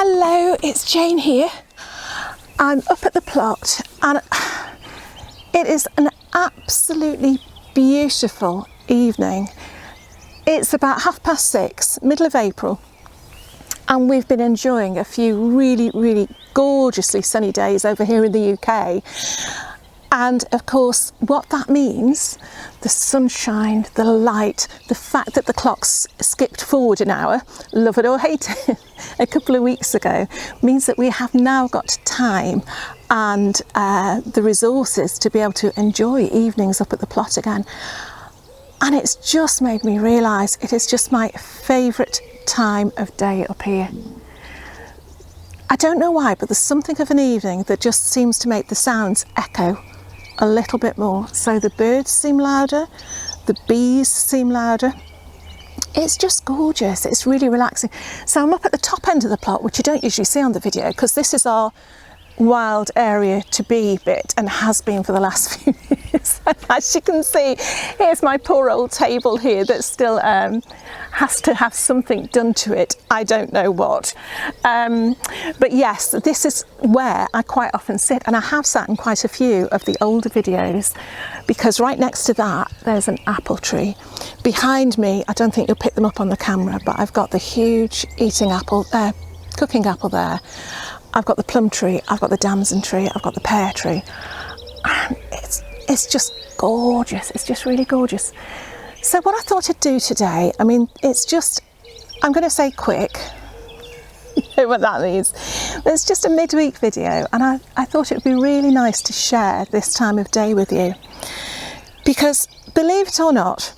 Hello, it's Jane here. I'm up at the plot and it is an absolutely beautiful evening. It's about 6:30, middle of April, and we've been enjoying a few really gorgeously sunny days over here in the UK. And of course, what that means, the sunshine, the light, the fact that the clock's skipped forward an hour, love it or hate it, a couple of weeks ago, means that we have now got time and the resources to be able to enjoy evenings up at the plot again. And it's just made me realise it is just my favourite time of day up here. I don't know why, but there's something of an evening that just seems to make the sounds echo a little bit more. So the birds seem louder, the bees seem louder. It's just gorgeous, it's really relaxing. So I'm up at the top end of the plot, which you don't usually see on the video, because this is our wild area to be bit and has been for the last few years. As you can see, here's my poor old table here that still has to have something done to it. I don't know what. But yes, this is where I quite often sit, and I have sat in quite a few of the older videos, because right next to that there's an apple tree. Behind me, I don't think you'll pick them up on the camera, but I've got the huge cooking apple there. I've got the plum tree, I've got the damson tree, I've got the pear tree. And it's just gorgeous, it's just really gorgeous. So what I thought I'd do today, I mean, it's just, I'm going to say quick, you know what that means. It's just a midweek video, and I thought it would be really nice to share this time of day with you. Because believe it or not,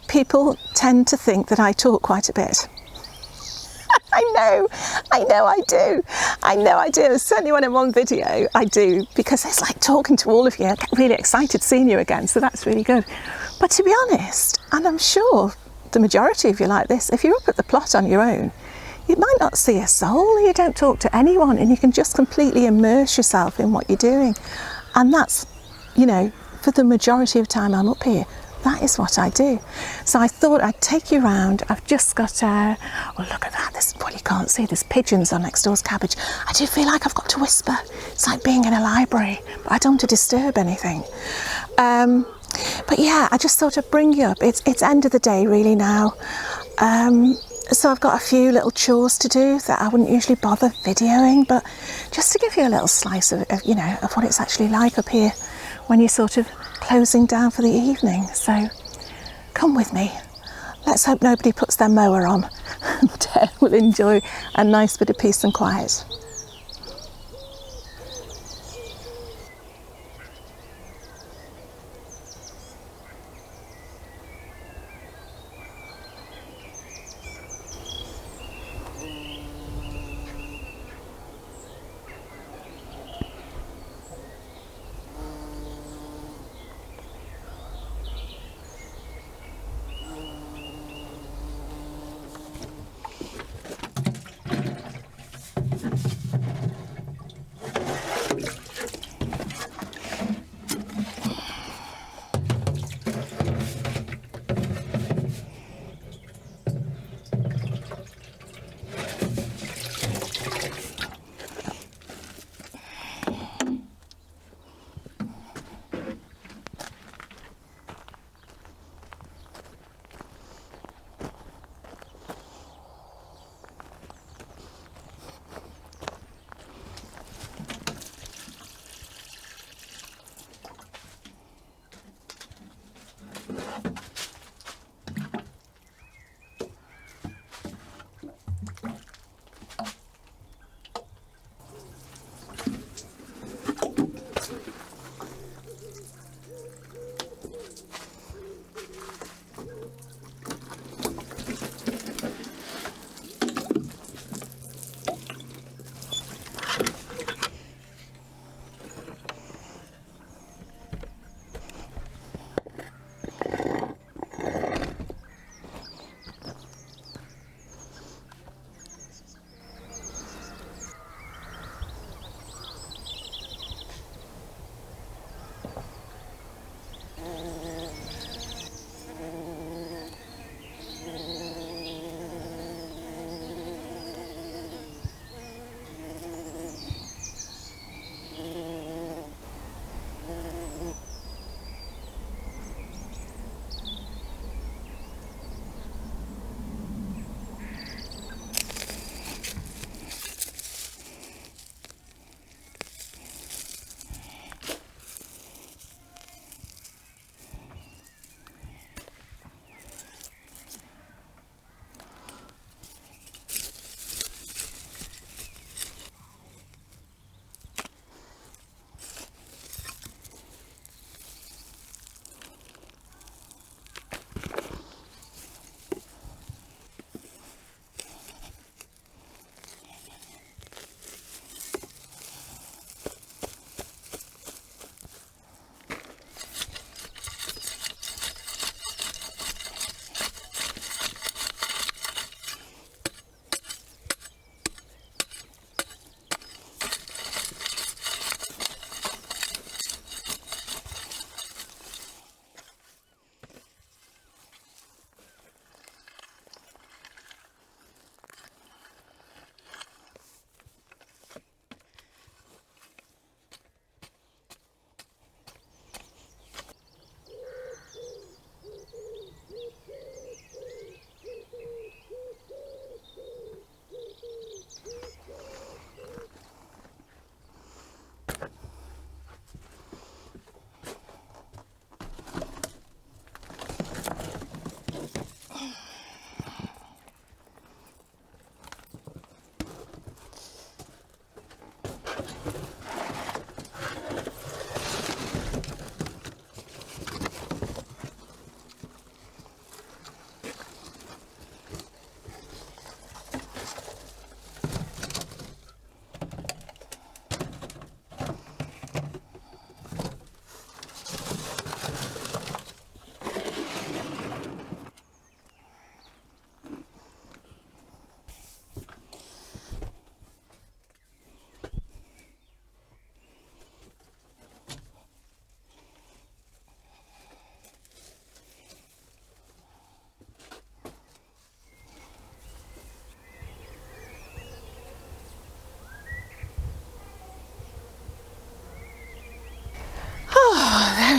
people tend to think that I talk quite a bit. I know I do. Certainly when I'm on video, I do, because it's like talking to all of you. I get really excited seeing you again, so that's really good. But to be honest, and I'm sure the majority of you like this, if you're up at the plot on your own, you might not see a soul, you don't talk to anyone, and you can just completely immerse yourself in what you're doing. And that's, you know, for the majority of the time I'm up here, that is what I do. So I thought I'd take you around. I've just got, oh look at that, well you can't see, there's pigeons on next door's cabbage. I do feel like I've got to whisper. It's like being in a library, but I don't want to disturb anything. But yeah, I just thought I'd bring you up. It's end of the day really now. So I've got a few little chores to do that I wouldn't usually bother videoing, but just to give you a little slice of you know, of what it's actually like up here when you're sort of closing down for the evening. So come with me. Let's hope nobody puts their mower on and we'll enjoy a nice bit of peace and quiet.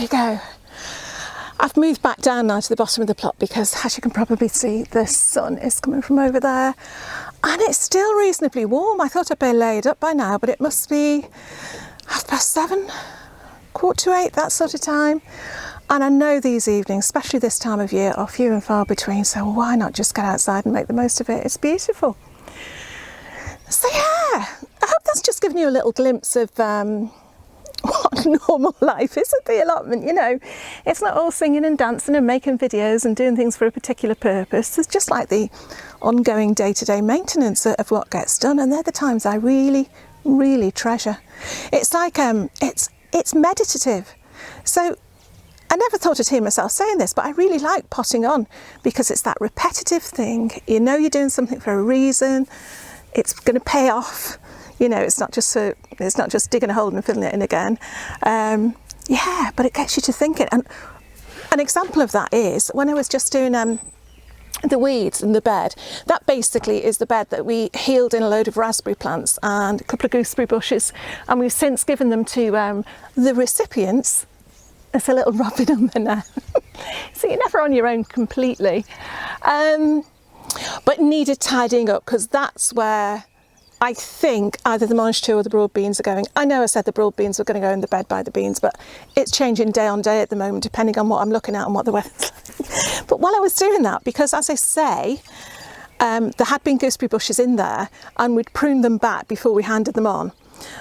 you go. I've moved back down now to the bottom of the plot because, as you can probably see, the sun is coming from over there and it's still reasonably warm. I thought I'd be laid up by now, but it must be 7:30, 7:45, that sort of time. And I know these evenings, especially this time of year, are few and far between, so why not just get outside and make the most of it? It's beautiful. So yeah, I hope that's just given you a little glimpse of what normal life is at the allotment. You know, it's not all singing and dancing and making videos and doing things for a particular purpose. It's just like the ongoing day-to-day maintenance of what gets done, and they're the times I really, really treasure. It's like it's meditative. So I never thought I'd hear myself saying this, but I really like potting on because it's that repetitive thing. You know you're doing something for a reason. It's going to pay off. You know, it's not just digging a hole and filling it in again. Yeah, but it gets you to thinking. And an example of that is when I was just doing the weeds in the bed. That basically is the bed that we healed in a load of raspberry plants and a couple of gooseberry bushes, and we've since given them to the recipients. There's a little robin on there now. So you're never on your own completely. But needed tidying up, because that's where I think either the Monge or the broad beans are going. I know I said the broad beans were going to go in the bed by the beans, but it's changing day on day at the moment, depending on what I'm looking at and what the weather's like. But while I was doing that, because as I say, there had been gooseberry bushes in there and we'd pruned them back before we handed them on.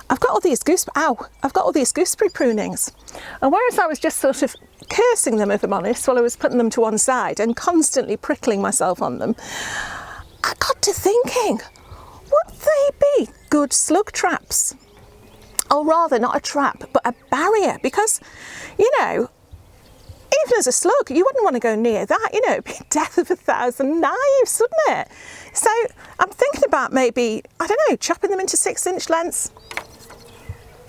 I've got all these gooseberry prunings, and whereas I was just sort of cursing them, if I'm honest, while I was putting them to one side and constantly prickling myself on them, I got to thinking, would they be good slug traps? Or rather, not a trap, but a barrier, because, you know, even as a slug, you wouldn't want to go near that, you know, it'd be death of 1,000 knives, wouldn't it? So I'm thinking about maybe, I don't know, chopping them into 6-inch lengths,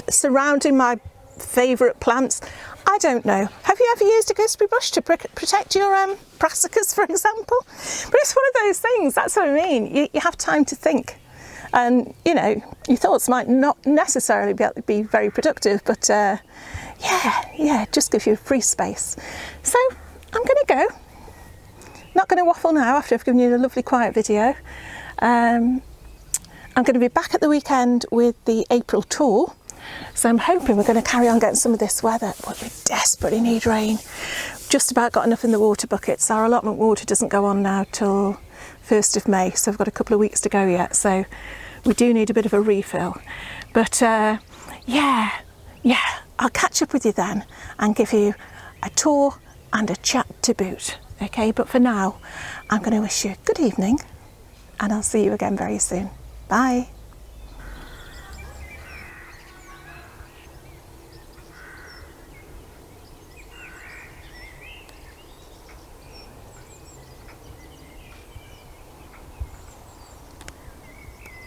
surrounding my favourite plants. I don't know. Have you ever used a gooseberry bush to protect your brassicas, for example? But it's one of those things, that's what I mean. You have time to think. And, you know, your thoughts might not necessarily be very productive, but yeah, it just gives you a free space. So I'm going to go. Not going to waffle now after I've given you a lovely quiet video. I'm going to be back at the weekend with the April tour. So I'm hoping we're going to carry on getting some of this weather, but we desperately need rain. Just about got enough in the water buckets. Our allotment water doesn't go on now till 1st of May, so we've got a couple of weeks to go yet. So we do need a bit of a refill. But yeah, I'll catch up with you then and give you a tour and a chat to boot. Okay, but for now, I'm going to wish you a good evening and I'll see you again very soon. Bye.